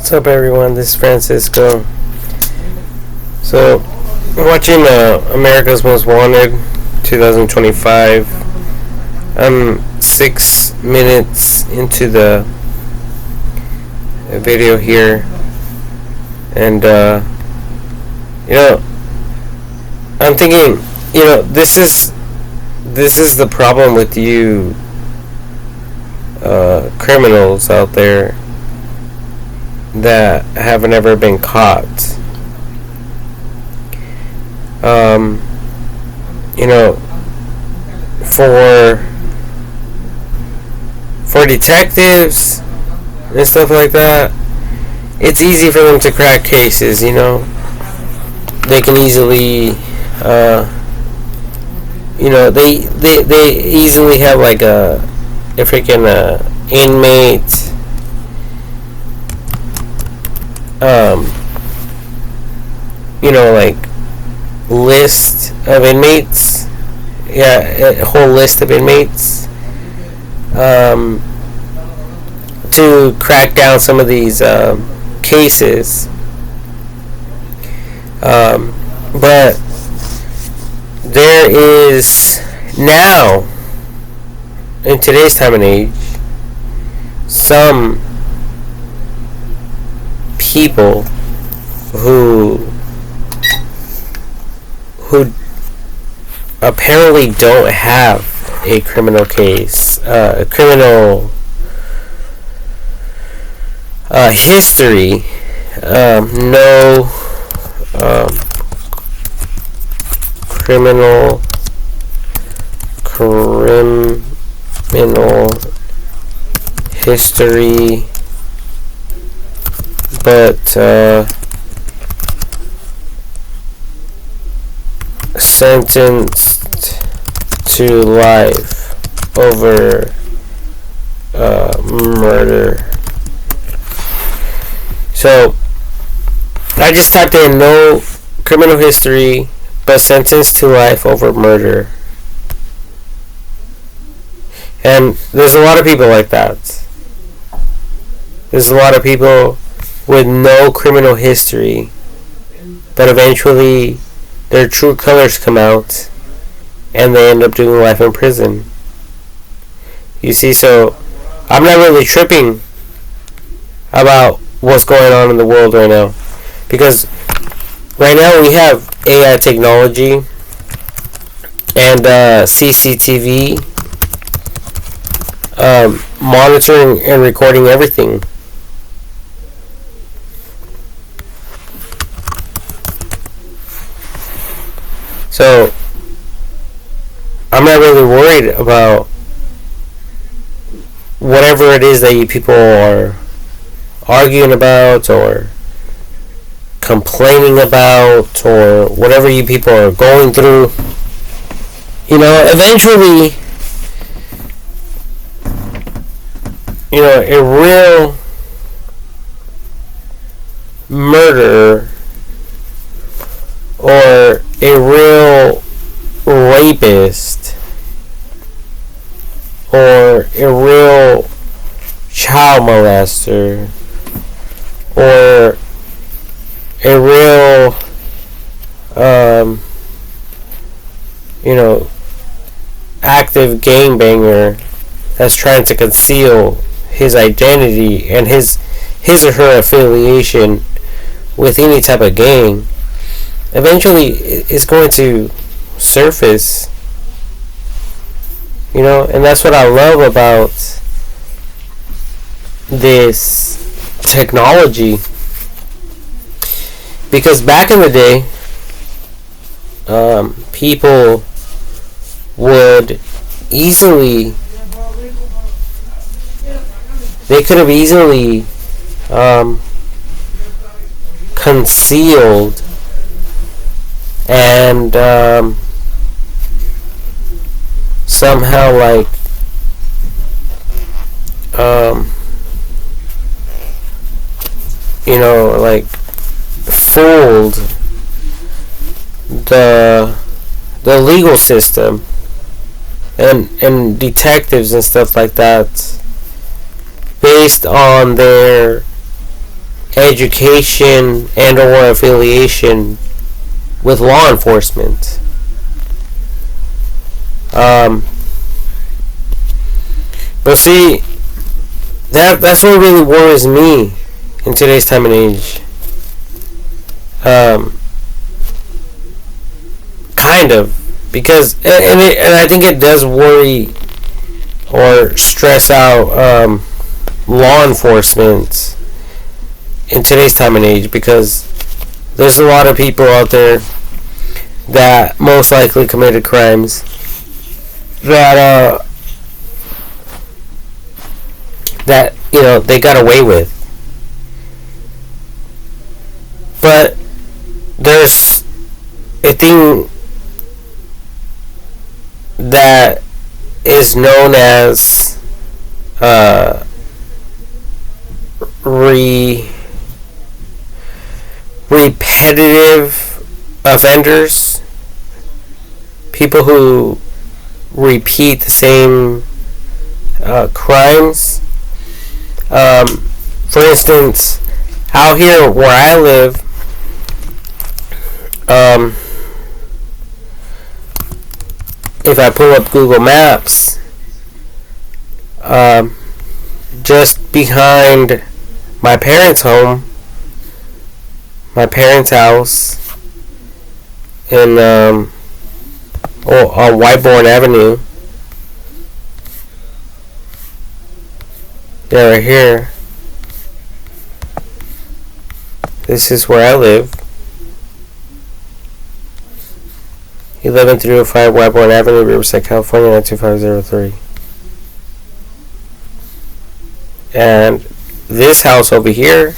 What's up, everyone? This is Francisco. So, watching America's Most Wanted 2025. I'm 6 minutes into the video here, and I'm thinking, this is the problem with you criminals out there that haven't ever been caught. For detectives and stuff like that, it's easy for them to crack cases. They can easily, they easily have like a freaking inmate. Like list of inmates. Yeah, a whole list of inmates. To crack down some of these cases. But there is now, in today's time and age, some people who apparently don't have a criminal case, a criminal history, no criminal history, but sentenced to life over murder. So I just typed in no criminal history but sentenced to life over murder, and there's a lot of people like that. There's a lot of people with no criminal history, but eventually their true colors come out and they end up doing life in prison. You see, so I'm not really tripping about what's going on in the world right now, because right now we have AI technology and CCTV monitoring and recording everything. So I'm not really worried about whatever it is that you people are arguing about or complaining about, or whatever you people are going through. Eventually, a real murderer or a real rapist or a real child molester or a real active gangbanger that's trying to conceal his identity and his or her affiliation with any type of gang, eventually is going to surface. And that's what I love about this technology, because back in the day, people would easily, they could have easily concealed and somehow fooled the legal system and detectives and stuff like that, based on their education and or affiliation with law enforcement. But see, that's what really worries me in today's time and age. Kind of, because and I think it does worry or stress out law enforcement in today's time and age, because there's a lot of people out there that most likely committed crimes that they got away with. But there's a thing that is known as repetitive offenders, people who repeat the same crimes. For instance, out here where I live, if I pull up Google Maps, just behind my parents' home, my parents' house, in on Whiteborn Avenue, yeah, right here. This is where I live. 11305 Whiteborn Avenue, Riverside, California, 92503. And this house over here,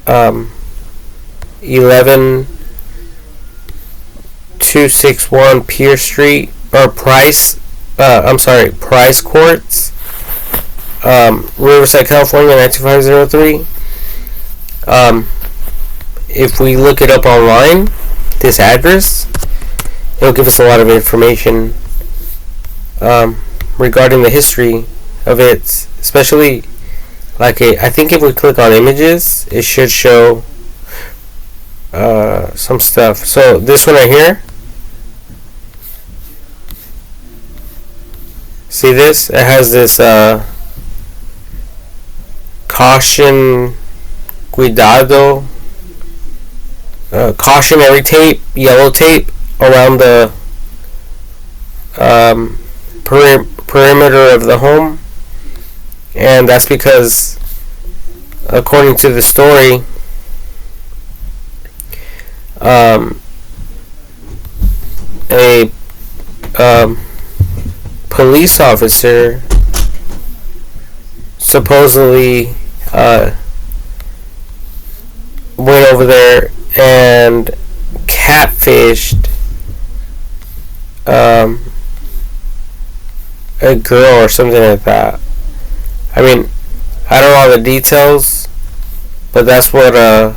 11261 Pierce Street, or Price Courts, Riverside, California, 92503. If we look it up online, this address, it'll give us a lot of information regarding the history of it, especially I think if we click on images, it should show some stuff. So this one right here, see this? It has this caution, cuidado, cautionary tape, yellow tape around the perimeter of the home. And that's because, according to the story, a police officer supposedly went over there and catfished a girl or something like that. I mean, I don't know all the details, but that's what the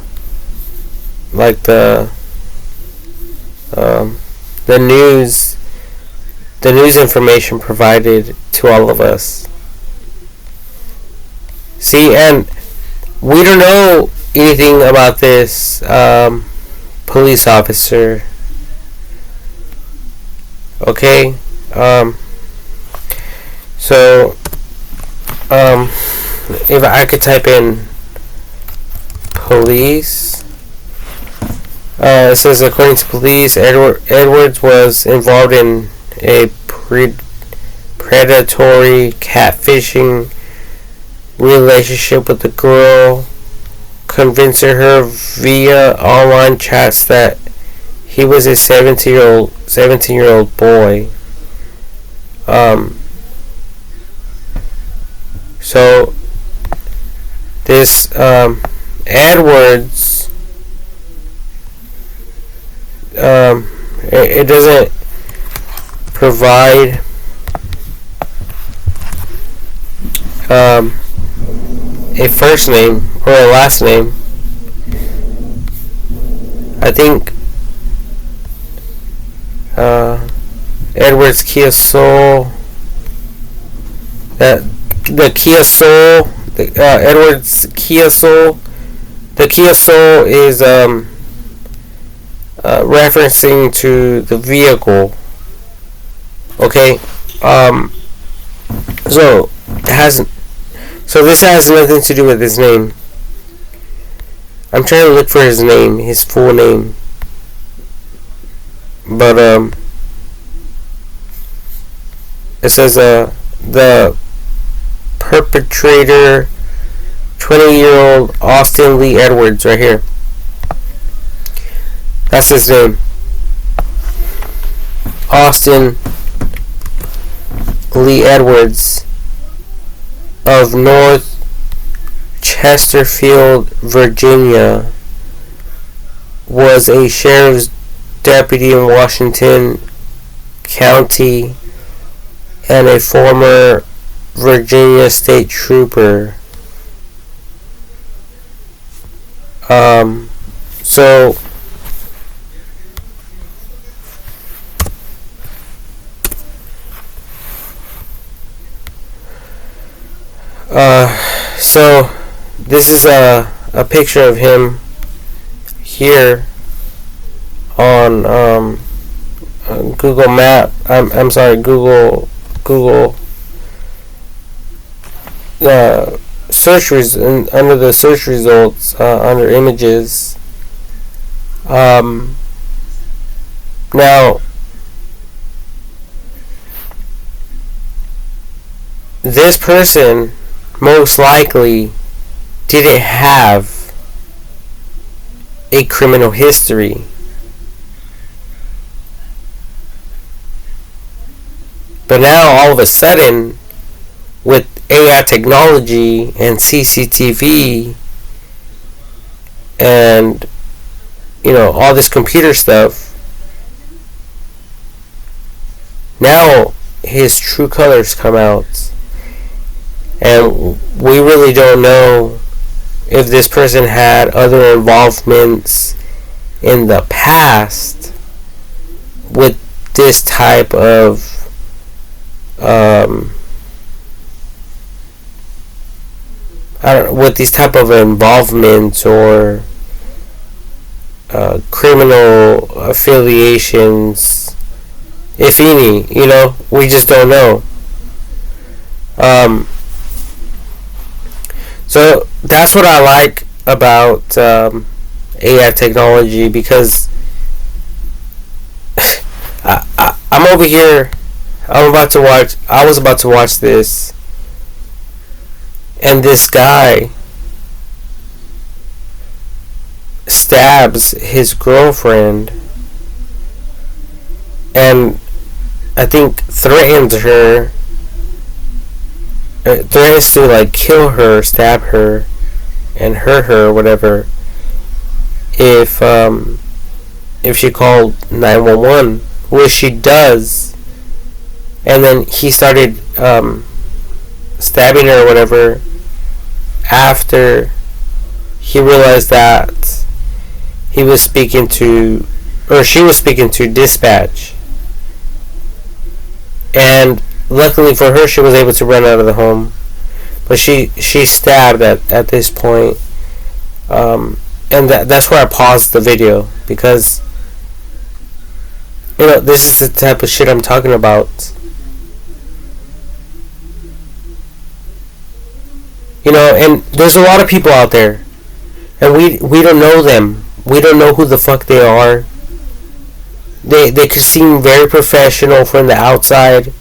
news information provided to all of us. See, and we don't know anything about this police officer. Okay, so if I could type in police, it says, according to police, Edwards was involved in a predatory catfishing relationship with the girl, convincing her via online chats that he was a 17-year-old boy. So this Edwards, it doesn't provide a first name or a last name. I think Edwards Kia Soul, that the Kia Soul Edward's Kia Soul. The Kia Soul is referencing to the vehicle. Okay, so it hasn't. So this has nothing to do with his name. I'm trying to look for his name, his full name. But it says the perpetrator, 20-year-old Austin Lee Edwards, right here. That's his name. Austin Lee Edwards of North Chesterfield, Virginia, was a sheriff's deputy in Washington County and a former Virginia state trooper. So so this is a picture of him here on Google Map. I'm sorry, Google search under the search results under images. Now this person most likely didn't have a criminal history. But now all of a sudden, with AI technology and CCTV and all this computer stuff, now his true colors come out. And we really don't know if this person had other involvements in the past with this type of with these type of involvements or criminal affiliations, if any. We just don't know. So that's what I like about AI technology, because I'm over here. I was about to watch this, and this guy stabs his girlfriend and I think threatens to kill her, stab her, and hurt her or whatever if she called 911, which she does. And then he started stabbing her or whatever after he realized that she was speaking to dispatch. And luckily for her, she was able to run out of the home, but she stabbed at this point. And that's where I paused the video, because this is the type of shit I'm talking about. And there's a lot of people out there, and we don't know them. We don't know who the fuck they are. They could seem very professional from the outside.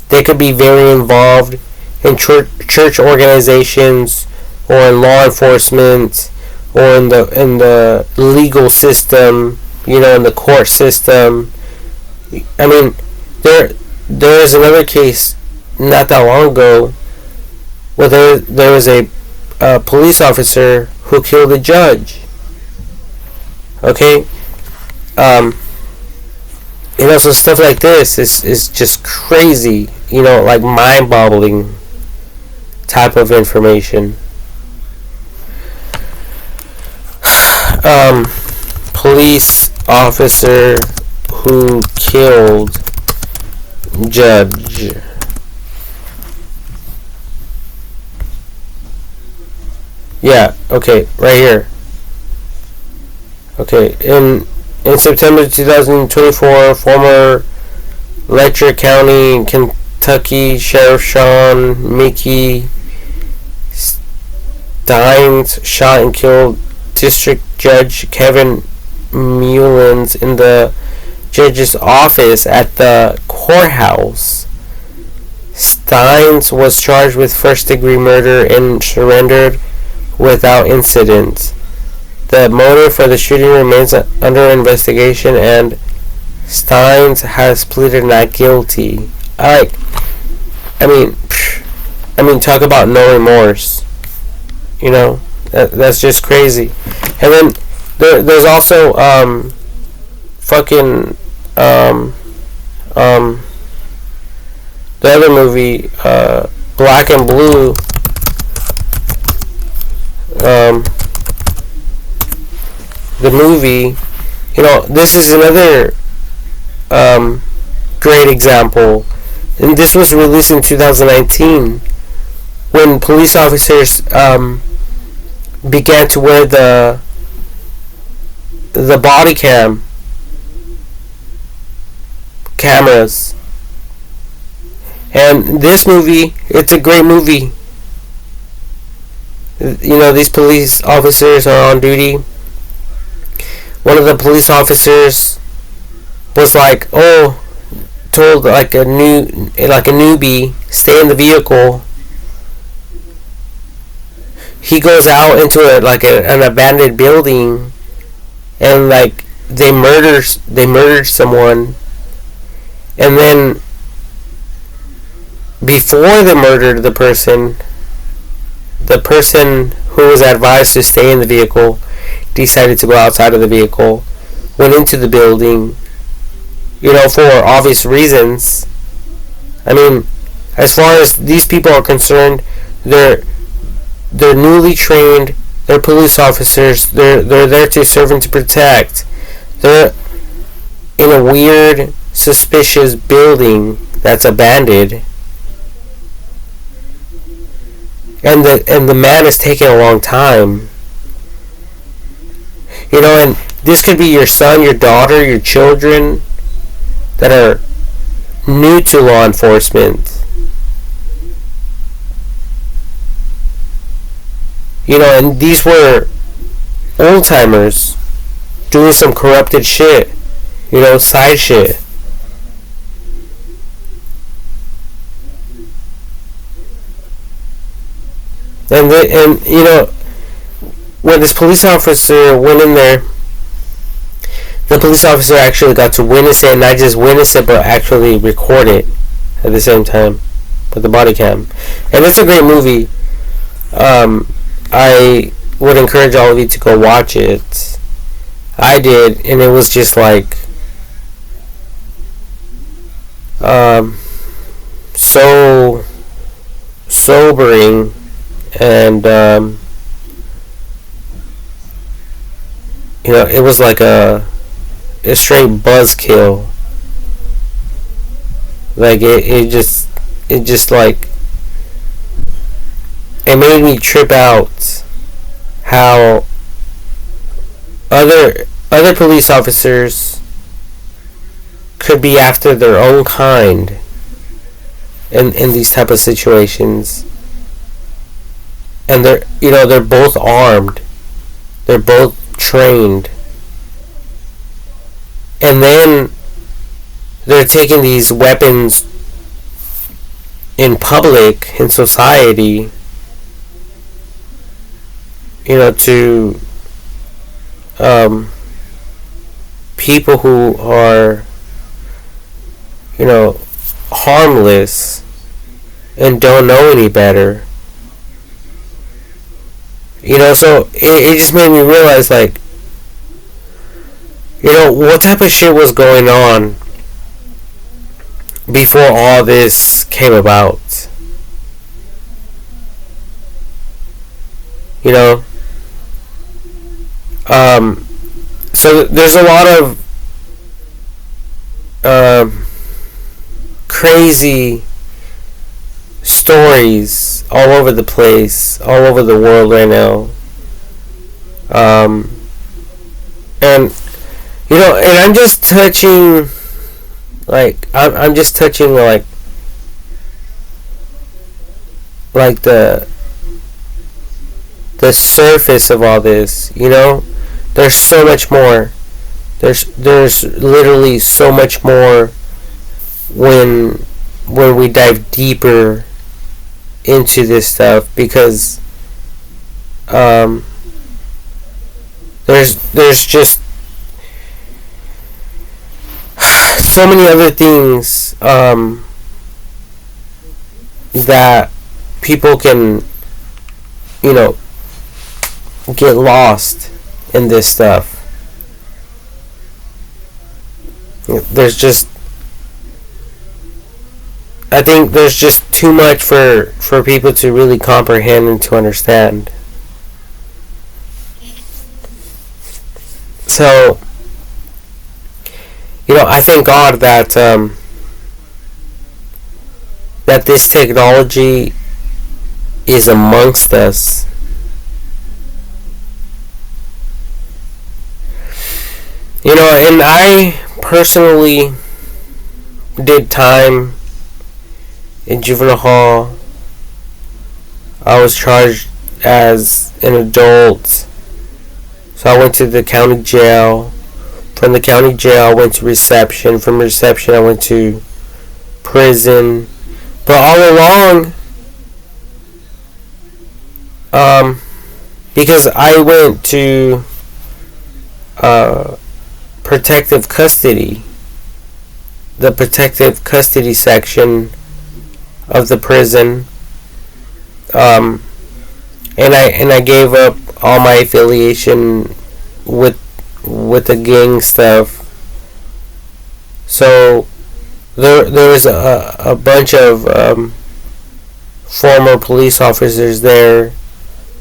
They could be very involved in church organizations, or in law enforcement, or in the legal system, in the court system. I mean, there is another case not that long ago where there was a police officer who killed a judge. Okay? So stuff like this is just crazy, mind-boggling type of information. Police officer who killed judge. Yeah, okay, right here. Okay, in September 2024, former Letcher County, Kentucky Sheriff Sean Mickey Steins shot and killed District Judge Kevin Mullins in the judge's office at the courthouse. Steins was charged with first-degree murder and surrendered without incident. The motive for the shooting remains under investigation, and Steins has pleaded not guilty. I mean, talk about no remorse. You know, that's just crazy. And then there's also the other movie, Black and Blue. The movie, you know, this is another great example, and this was released in 2019 when police officers began to wear the body cameras. And this movie, it's a great movie. You know, these police officers are on duty. One of the police officers was like, told like a newbie, stay in the vehicle. He goes out into an abandoned building, and like they murdered someone, and then before they murdered the person who was advised to stay in the vehicle decided to go outside of the vehicle, went into the building, you know, for obvious reasons. I mean, as far as these people are concerned, they're newly trained, they're police officers, they're there to serve and to protect. They're in a weird, suspicious building that's abandoned. And the man is taking a long time. You know, and this could be your son, your daughter, your children that are new to law enforcement. You know, and these were old timers doing some corrupted shit. You know, side shit. And you know, when this police officer went in there, the police officer actually got to witness it, and not just witness it, but actually record it at the same time with the body cam. And it's a great movie. I would encourage all of you to go watch it. I did, and it was just like so sobering, and you know, it was like a straight buzzkill. Like it just like it made me trip out how other police officers could be after their own kind in these type of situations. And they're both armed, they're both trained, and then they're taking these weapons in public, in society, you know, to people who are, you know, harmless and don't know any better. You know, so it just made me realize, like, you know, what type of shit was going on before all this came about. You know, so there's a lot of crazy stories all over the place, all over the world right now. um, and and I'm just touching, I'm just touching the surface of all this. There's so much more. There's literally so much more when we dive deeper into this stuff, because there's just so many other things that people can get lost in this stuff. I think there's just too much for people to really comprehend and to understand. So, I thank God that that this technology is amongst us. And I personally did time in juvenile hall. I was charged as an adult, so I went to the county jail. From the county jail, I went to reception. From reception, I went to prison. But all along, because I went to protective custody, the protective custody section of the prison, and I gave up all my affiliation with the gang stuff. So there was a bunch of former police officers there,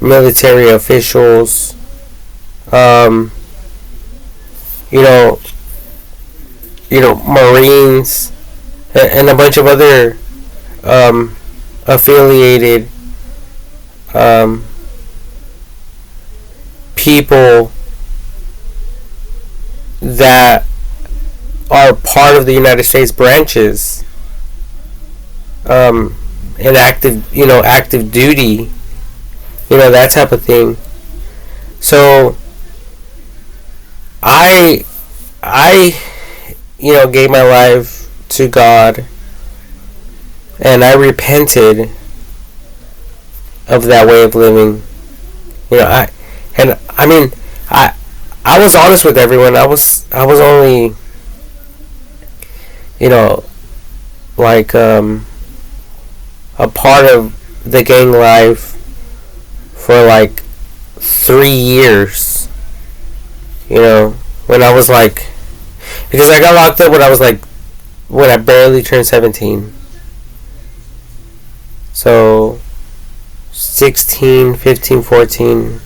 military officials, Marines, and a bunch of other affiliated people that are part of the United States branches, in active duty, that type of thing. So I gave my life to God, and I repented of that way of living. I was honest with everyone. I was only, a part of the gang life for 3 years. When I was because I got locked up when I was when I barely turned 17. So 16, 15, 14.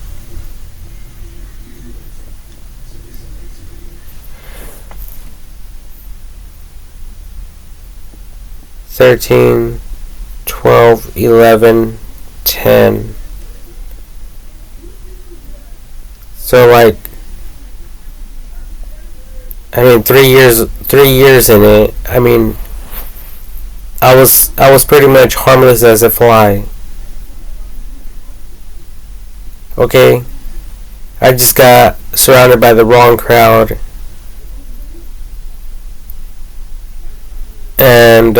$13, $12, $11, $10. So 3 years in it. I was pretty much harmless as a fly. Okay? I just got surrounded by the wrong crowd. And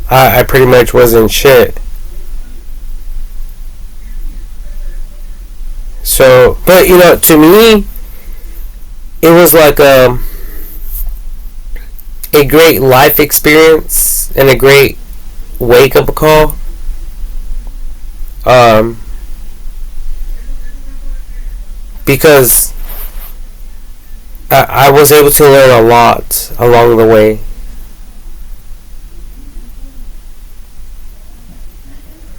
I pretty much wasn't shit. So, but to me, it was a great life experience and a great wake up call. Because I was able to learn a lot along the way.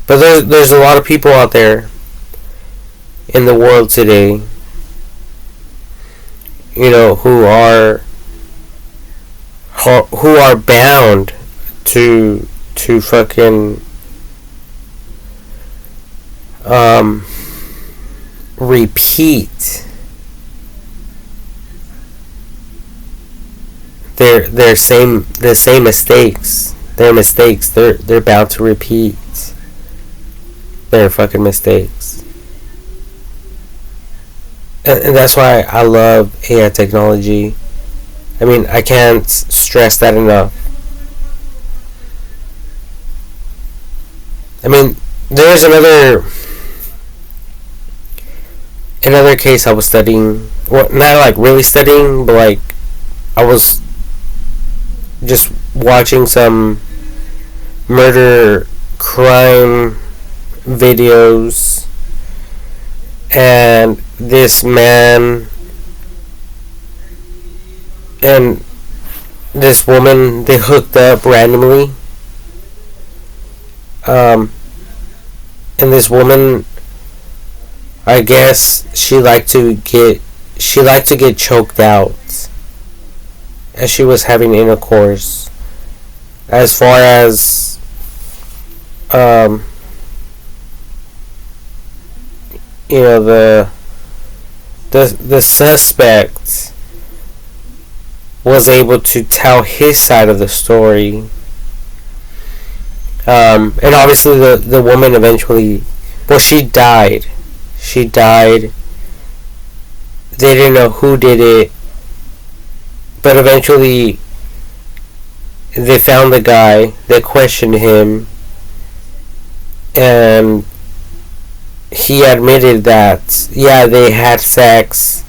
But there's a lot of people out there in the world today, who are bound to fucking repeat the same mistakes. Their mistakes. They're bound to repeat their fucking mistakes. And that's why I love AI technology. I mean, I can't stress that enough. I mean, there's another case I was studying. Well, not like really studying, but like I was just watching some murder crime videos, and this man and this woman, they hooked up randomly. And this woman, I guess she liked to get choked out as she was having intercourse. As far as the suspect was able to tell his side of the story. And obviously the woman eventually, well, she died. They didn't know who did it, but eventually they found the guy. They questioned him, and he admitted that, yeah, they had sex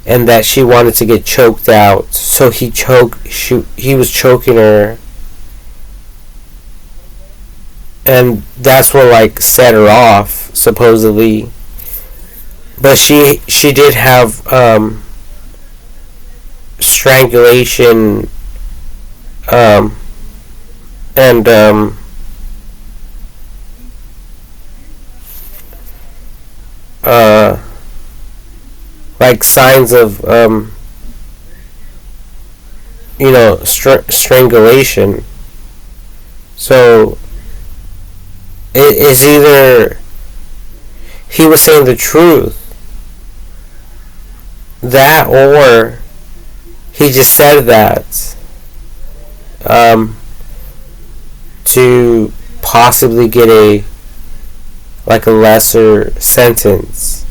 and that she wanted to get choked out. So he was choking her, and that's what like set her off, supposedly. But she did have strangulation and like signs of strangulation. So it is either he was saying the truth, that, or he just said that to possibly get a lesser sentence.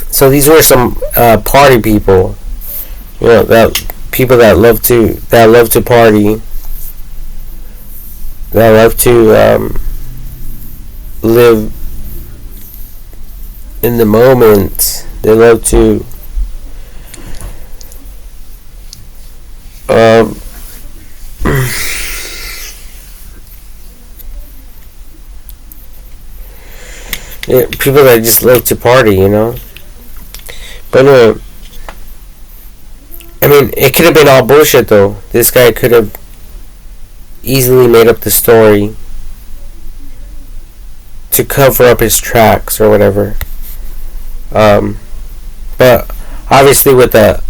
So these were some party people, that people that love to party, that love to live in the moment. They love to yeah, people that just love to party, But I mean, it could have been all bullshit though. This guy could have easily made up the story to cover up his tracks or whatever. But obviously with the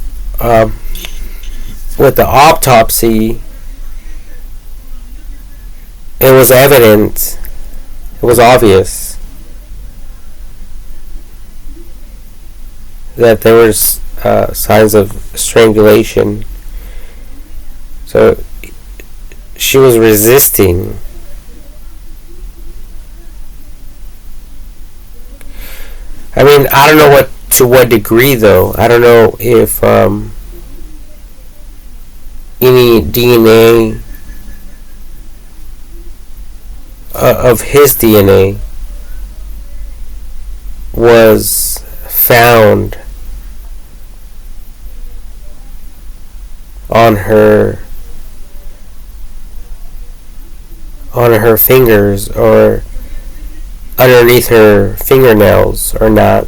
autopsy, it was evident. It was obvious that there was signs of strangulation. So she was resisting. I mean, I don't know to what degree though. I don't know if any DNA of his DNA was found on her fingers or underneath her fingernails or not.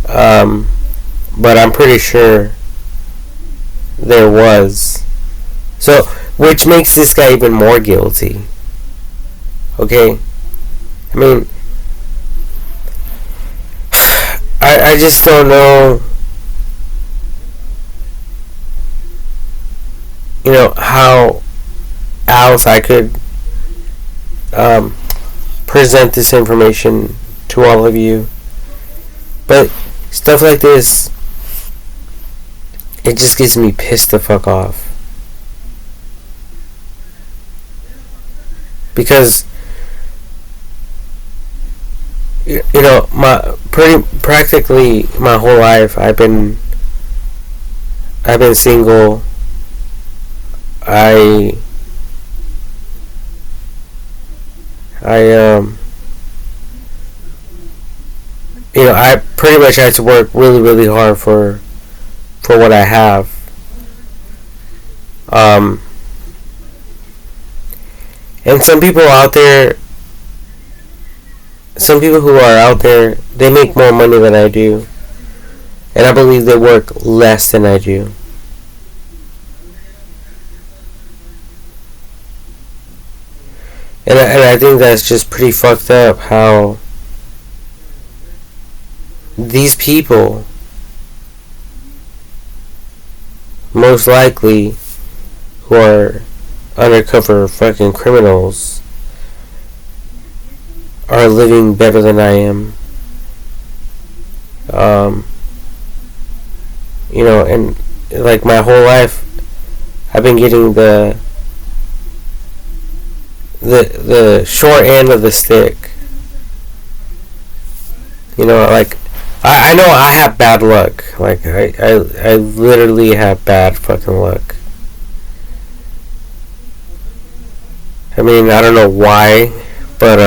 But I'm pretty sure there was. So, which makes this guy even more guilty. Okay? I mean, I just don't know, how else I could present this information to all of you. But stuff like this, it just gets me pissed the fuck off. Because, you know, practically my whole life I've been single. I you know, I pretty much had to work really, really hard for what I have. And some people who are out there, they make more money than I do. And I believe they work less than I do. And I think that's just pretty fucked up how these people, most likely, who are undercover fucking criminals, are living better than I am. You know, and like my whole life, I've been getting the short end of the stick. You know, like I know I have bad luck. Like I literally have bad fucking luck. I mean, I don't know why, but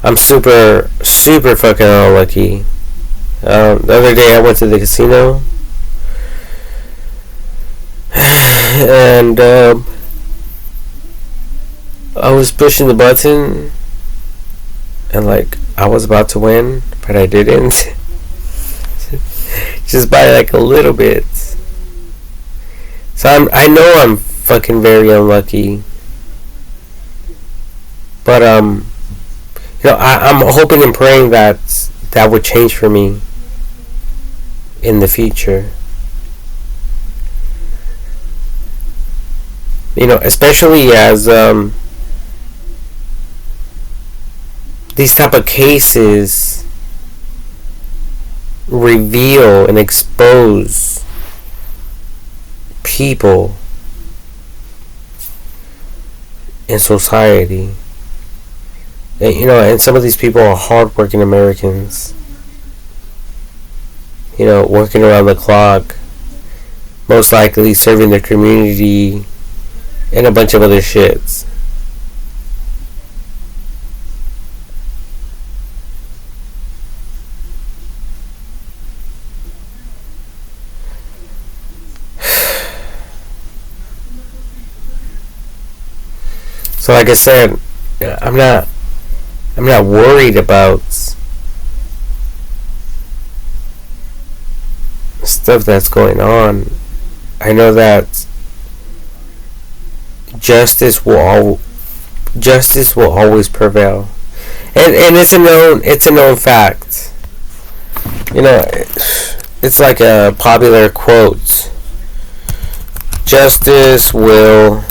I'm super fucking unlucky. The other day I went to the casino, and I was pushing the button, and like I was about to win, but I didn't. Just by like a little bit. So I know I'm fucking very unlucky, but you know, I'm hoping and praying that would change for me in the future. You know, especially as these type of cases reveal and expose people in society. And, you know, and some of these people are hardworking Americans. You know, working around the clock, most likely serving their community, and a bunch of other shits. So like I said, I'm not worried about stuff that's going on. I know that justice will always prevail, and it's a known fact. You know, it's like a popular quote: justice will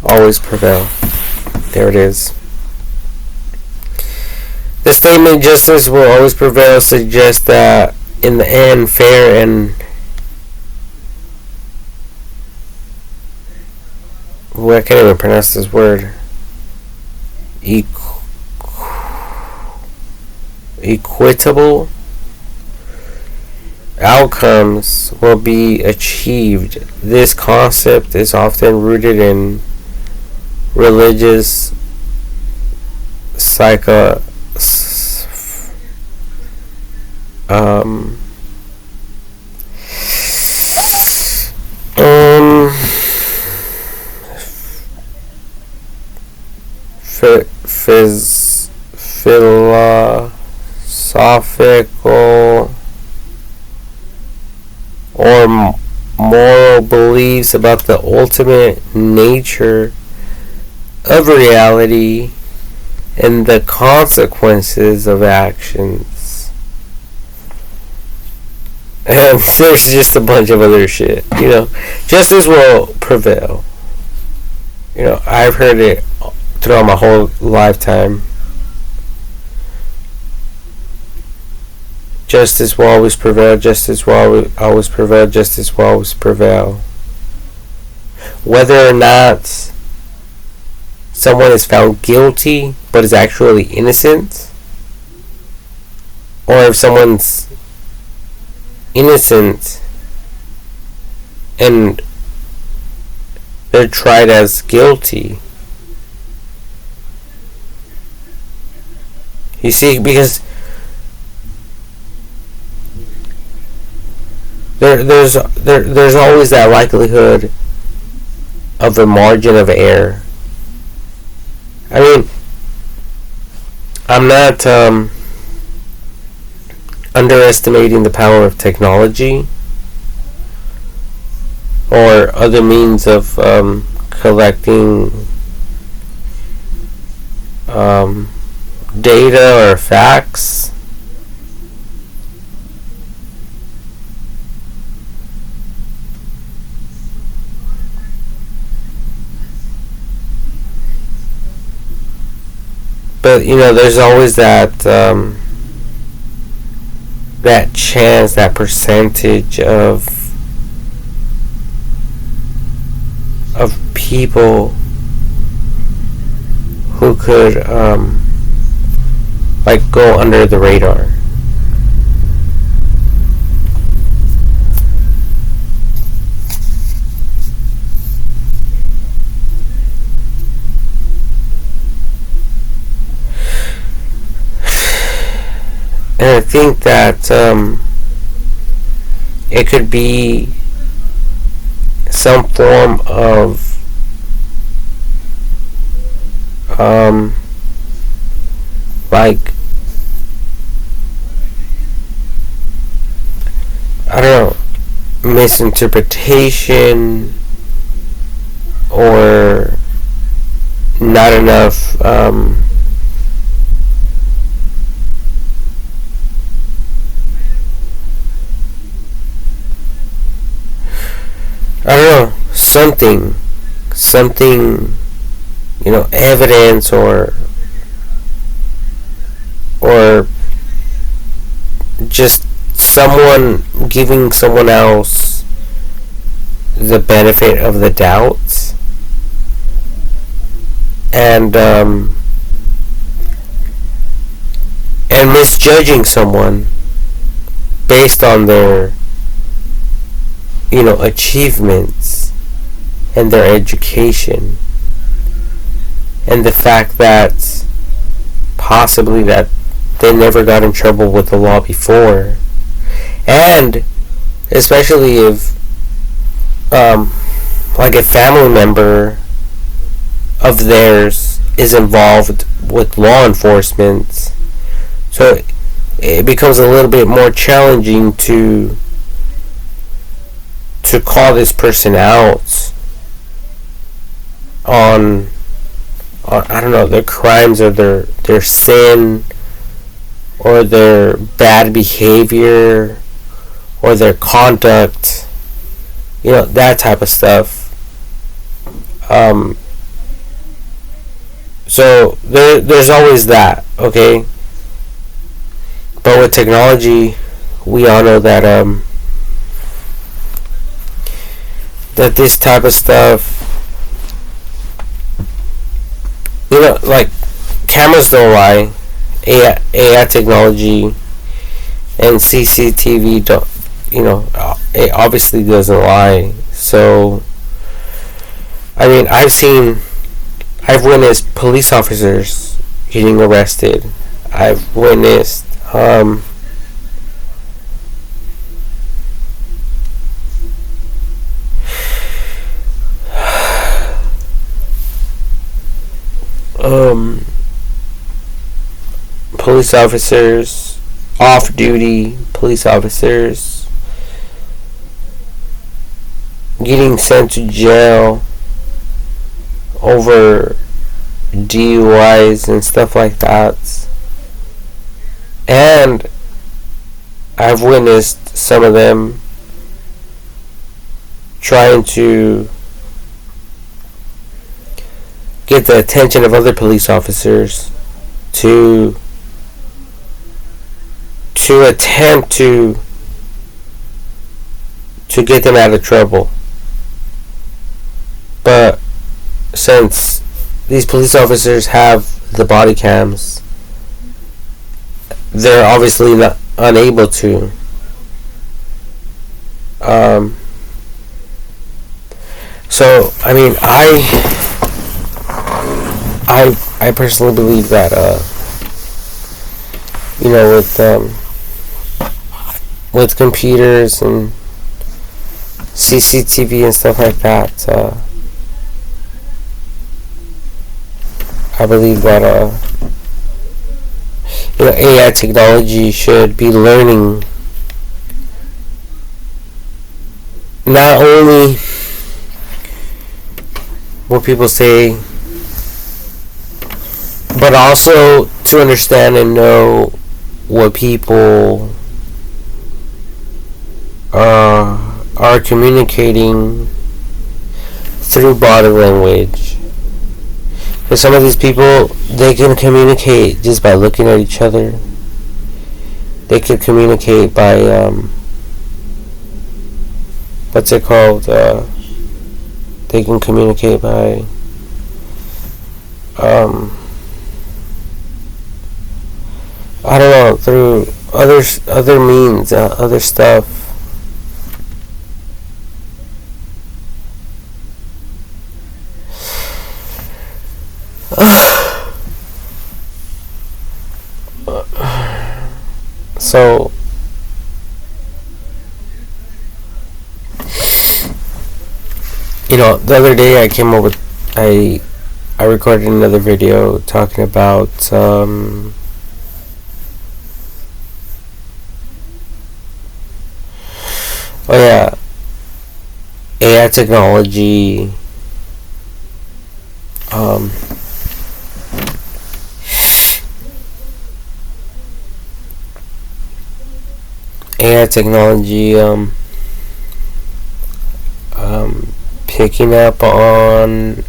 always prevail. There it is. The statement "justice will always prevail" suggests that in the end, fair and I can't even pronounce this word. Equitable outcomes will be achieved. This concept is often rooted in religious philosophical or moral beliefs about the ultimate nature of reality and the consequences of actions. And there's just a bunch of other shit. Justice will prevail. I've heard it throughout my whole lifetime. Justice will always prevail. Justice will always prevail. Justice will always prevail. Whether or not someone is found guilty but is actually innocent, or if someone's innocent and they're tried as guilty. You see, because there's always that likelihood of a margin of error. I mean, I'm not underestimating the power of technology or other means of collecting data or facts. But there's always that that chance, that percentage of people who could go under the radar. And I think that it could be some form of I don't know, misinterpretation or not enough I don't know, something, evidence or just someone giving someone else the benefit of the doubt and misjudging someone based on their achievements and their education and the fact that possibly that they never got in trouble with the law before, and especially if a family member of theirs is involved with law enforcement, so it becomes a little bit more challenging to call this person out on I don't know, their crimes or their sin or their bad behavior or their conduct, that type of stuff. So there's always that, okay? But with technology, we all know that that this type of stuff, cameras don't lie, AI technology and CCTV don't, it obviously doesn't lie. So I mean, I've witnessed police officers getting arrested. I've witnessed police officers, off-duty police officers, getting sent to jail over DUIs and stuff like that. And I've witnessed some of them trying to get the attention of other police officers to attempt to get them out of trouble. But since these police officers have the body cams, they're obviously not unable to. So I mean, I personally believe that with computers and CCTV and stuff like that, I believe that AI technology should be learning not only what people say, but also to understand and know what people are communicating through body language. Because some of these people, they can communicate just by looking at each other. They can communicate by what's it called? They can communicate by I don't know, through other means, other stuff. So the other day I recorded another video talking about AI technology, picking up on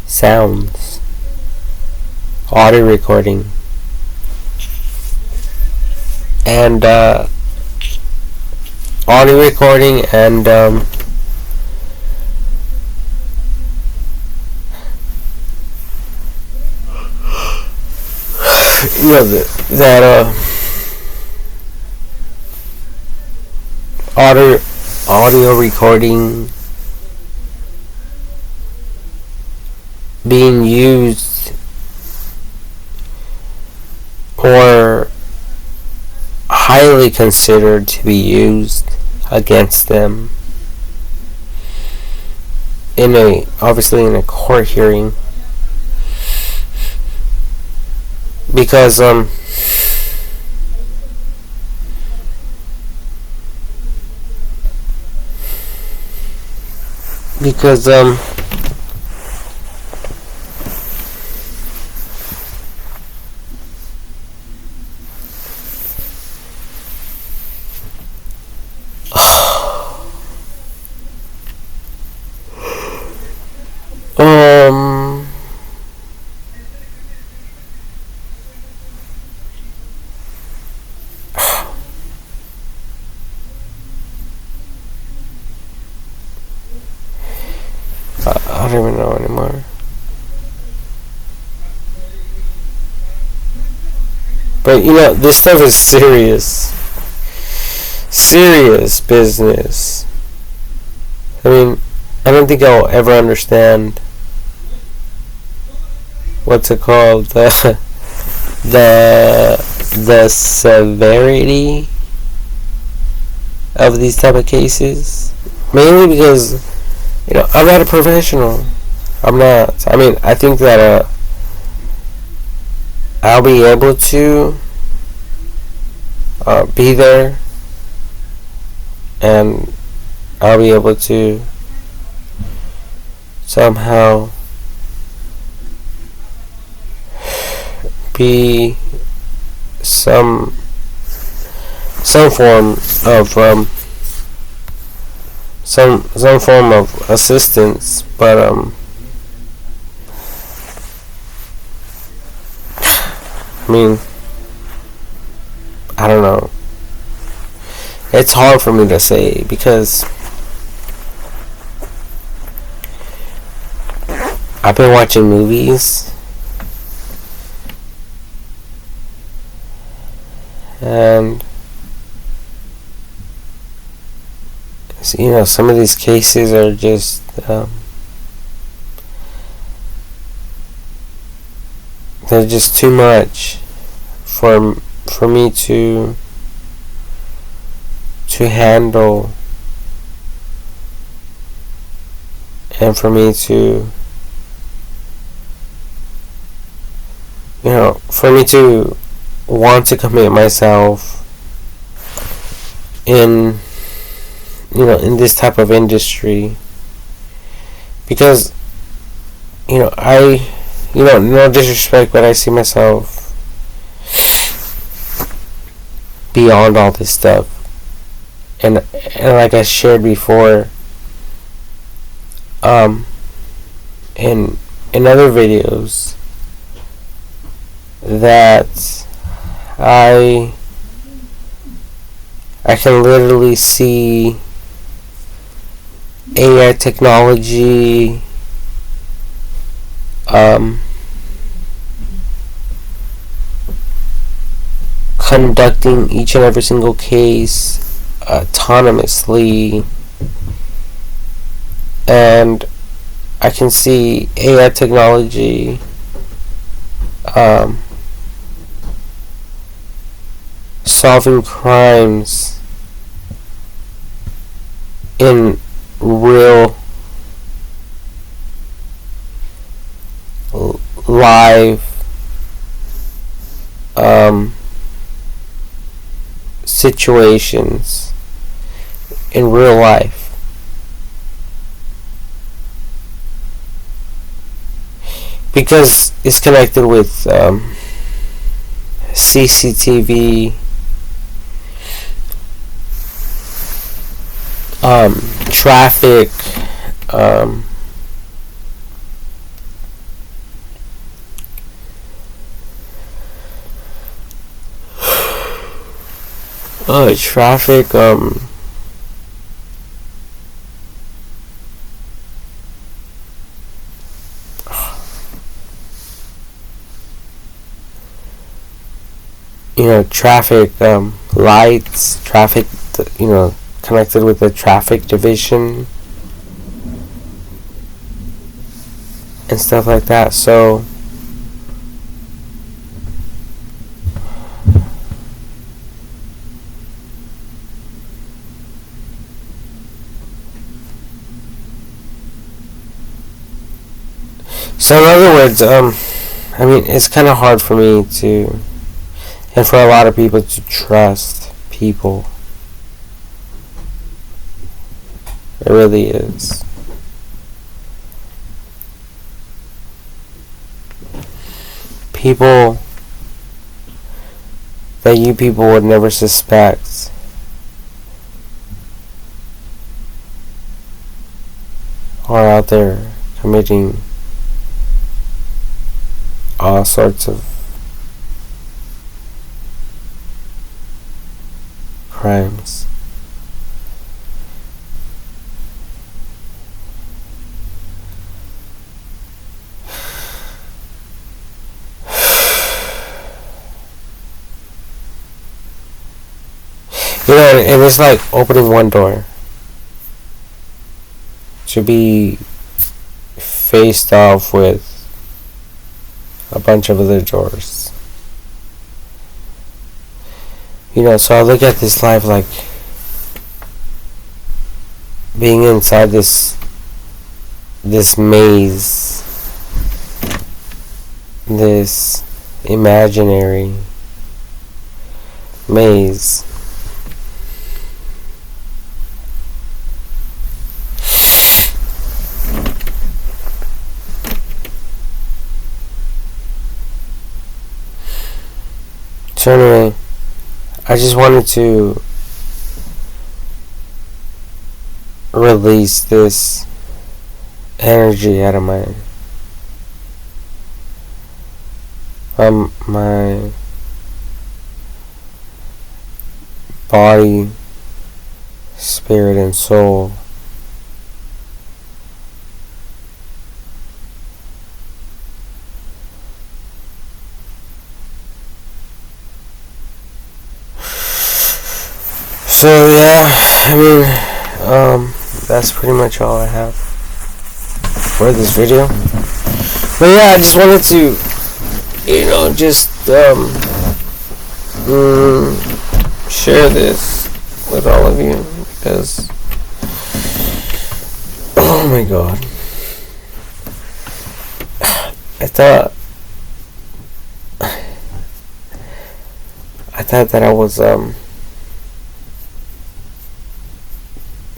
sounds, audio recording, and audio recording being used or highly considered to be used against them obviously in a court hearing, because I don't even know anymore. But this stuff is serious business. I mean, I don't think I'll ever understand what's it called, the severity of these type of cases, mainly because I'm not a professional. I'm not. I mean, I think that I'll be able to be there, and I'll be able to somehow be some some form of some form of assistance, but I mean, I don't know. It's hard for me to say because I've been watching movies and some of these cases are just they're just too much for me to handle, and for me to for me to want to commit myself in in this type of industry, because I no disrespect, but I see myself beyond all this stuff, and like I shared before in other videos, that I can literally see AI technology conducting each and every single case autonomously, and I can see AI technology solving crimes in real live situations in real life. Because it's connected with CCTV, traffic, traffic, traffic lights, traffic, connected with the traffic division and stuff like that. So in other words, I mean, it's kind of hard for me to, and for a lot of people, to trust people. It really is. People that you people would never suspect are out there committing all sorts of crimes. And it's like opening one door to be faced off with a bunch of other doors. So I look at this life like being inside this maze, this imaginary maze. So anyway, I just wanted to release this energy out of my body, spirit, and soul. So yeah, that's pretty much all I have for this video. But yeah, I just wanted to, share this with all of you because, oh my god, I thought that I was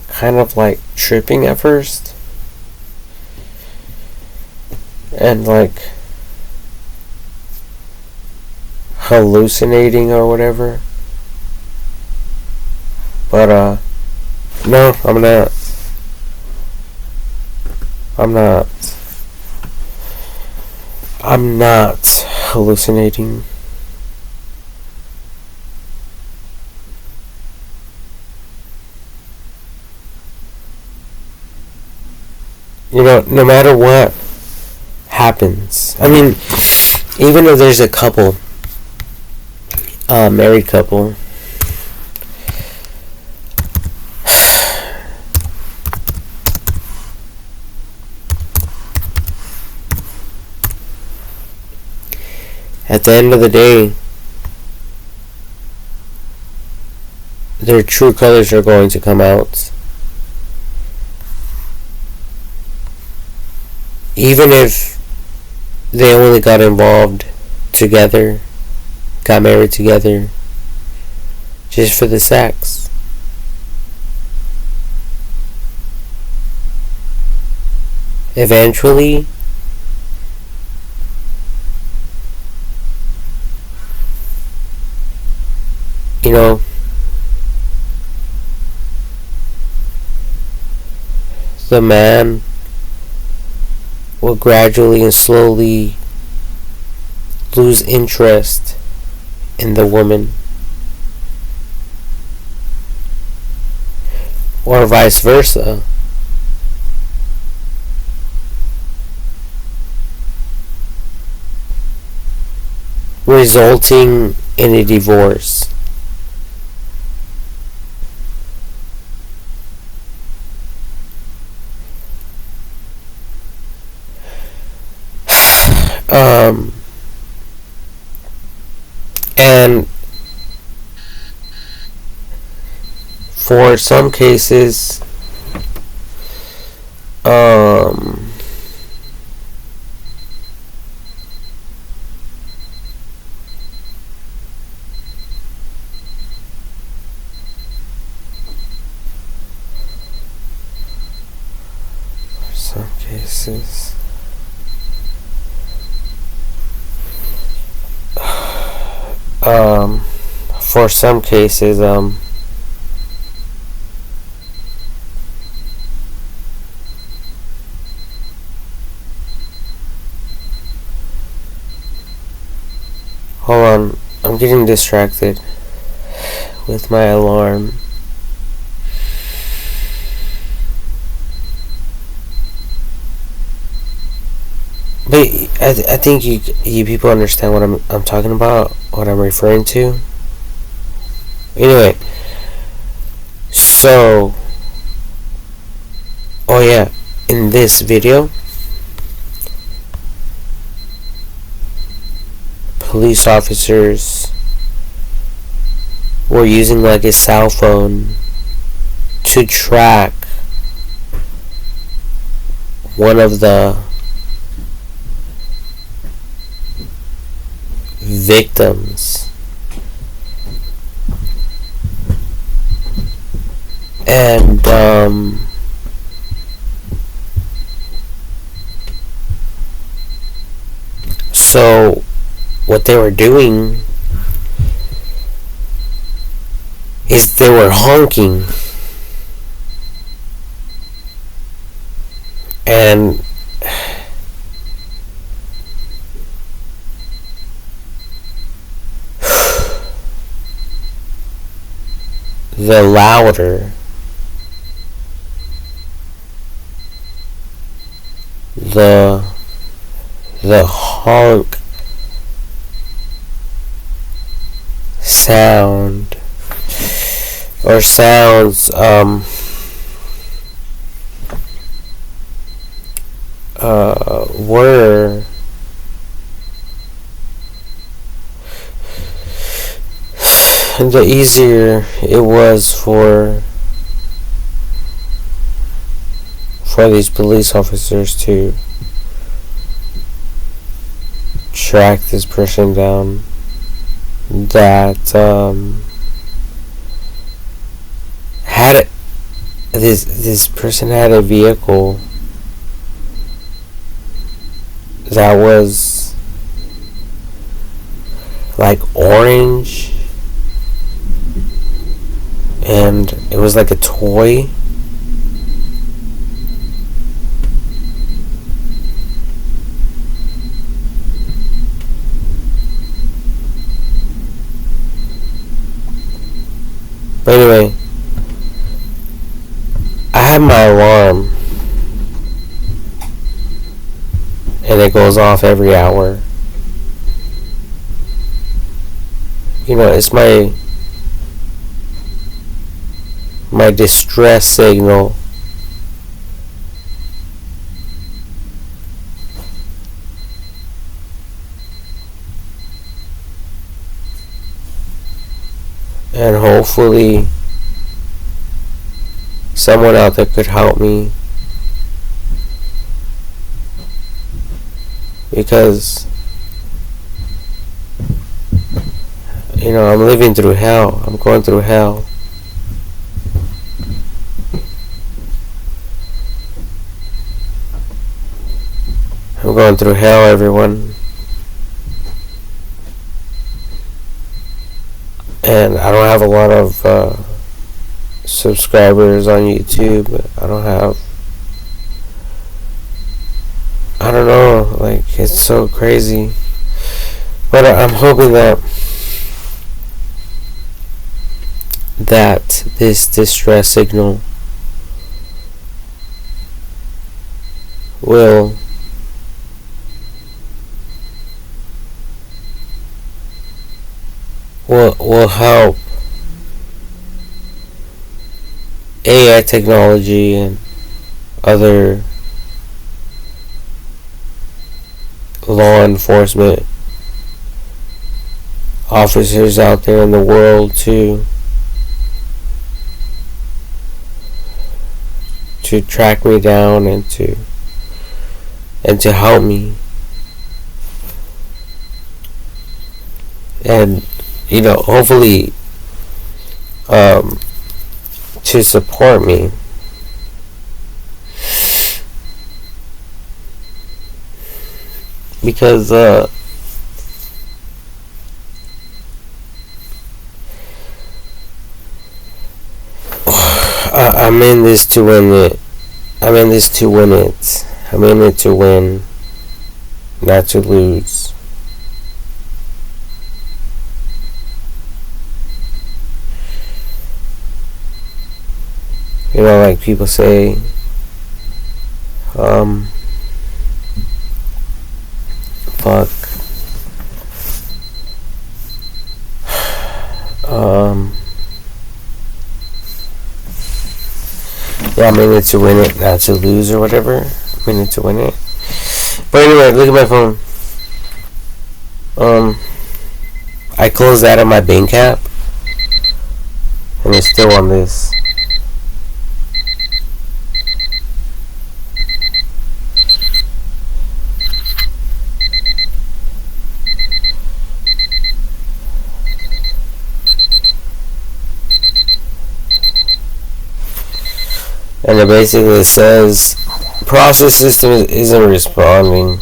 kind of like tripping at first and like hallucinating or whatever, but no, I'm not hallucinating. No matter what happens, even if there's a couple, married couple, at the end of the day, their true colors are going to come out. Even if they only got involved together, got married together, just for the sex. Eventually, the man will gradually and slowly lose interest in the woman, or vice versa, resulting in a divorce. And for some cases, hold on, I'm getting distracted with my alarm. But I think you people understand what I'm talking about, what I'm referring to. Anyway, so, oh yeah, in this video, police officers were using like a cell phone to track one of the victims, and so what they were doing is they were honking. And the louder the honk sound or sounds were, the easier it was for these police officers to track this person down that had this person had a vehicle that was like orange, and it was like a toy. But anyway, I have my alarm, and it goes off every hour. You know, it's my distress signal. And hopefully someone out there could help me, because you know, I'm living through hell. I'm going through hell. I'm going through hell, everyone. And I don't have a lot of subscribers on YouTube. I don't know, like, it's so crazy. But I'm hoping that this distress signal will help AI technology and other law enforcement officers out there in the world to track me down and to help me, and you know, hopefully to support me, because I'm in this to win it. I'm in this to win it. I'm in it to win, not to lose. You know, like people say, fuck, yeah, I'm in it to win it, not to lose, or whatever. I'm in it to win it. But anyway, look at my phone. I closed out of my bank app, and it's still on this. And it basically says process system isn't responding.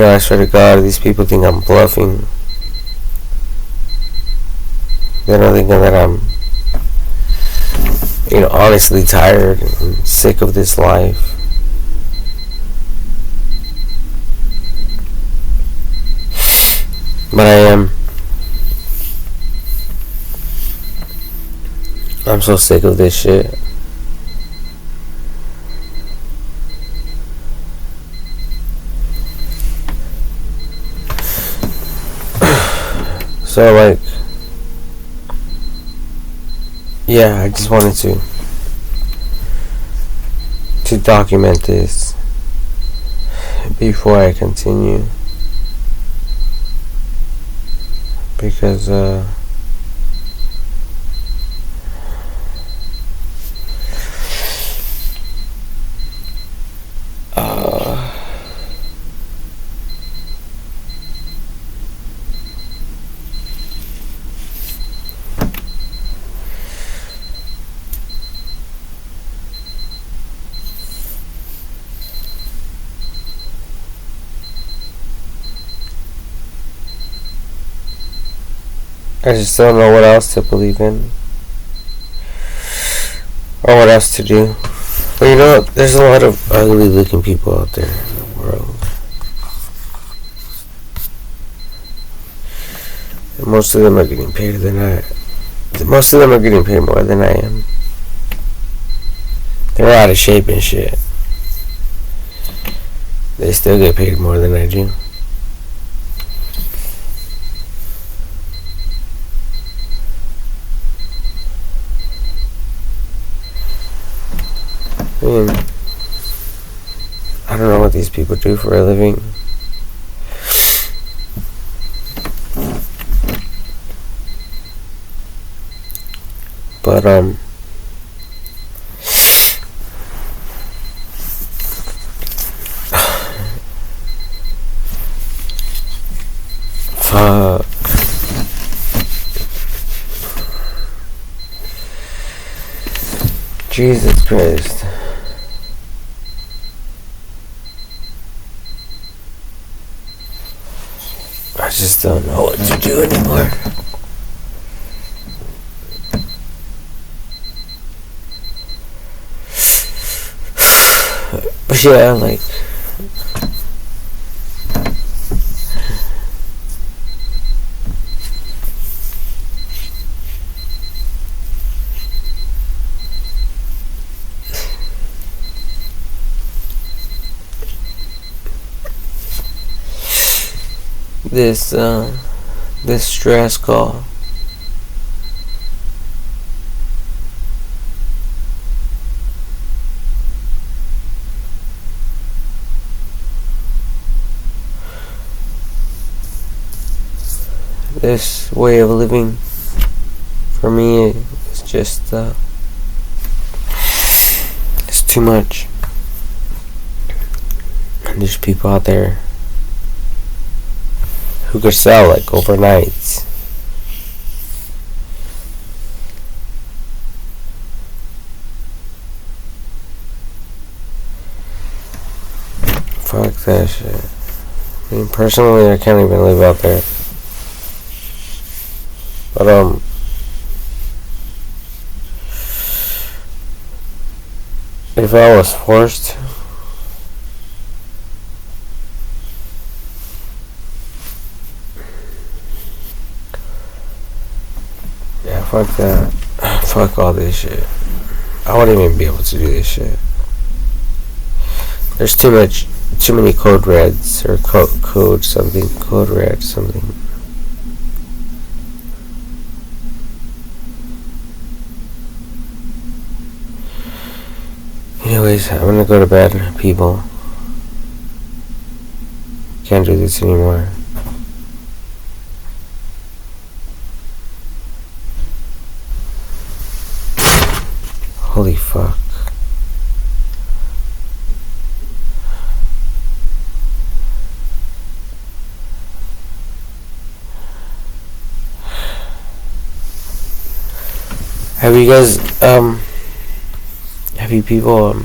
I swear to God, these people think I'm bluffing. They're not thinking that I'm, honestly tired and sick of this life. But I am. I'm so sick of this shit. So, like, yeah, I just wanted to document this before I continue, because I just don't know what else to believe in or what else to do. But there's a lot of ugly looking people out there in the world. And most of them are getting paid most of them are getting paid more than I am. They're out of shape and shit. They still get paid more than I do. I mean, I don't know what these people do for a living. But, fuck. Jesus Christ. I just don't know what to do anymore. But yeah, like, this stress call. This way of living for me is just it's too much. And there's people out there who could sell like overnight. Fuck that shit. I mean, personally, I can't even live out there. But if I was forced, yeah, fuck that. Fuck all this shit. I wouldn't even be able to do this shit. There's too many code reds or code red something. Anyways, I'm gonna go to bed, people. Can't do this anymore. Holy fuck. Have you guys, have you people,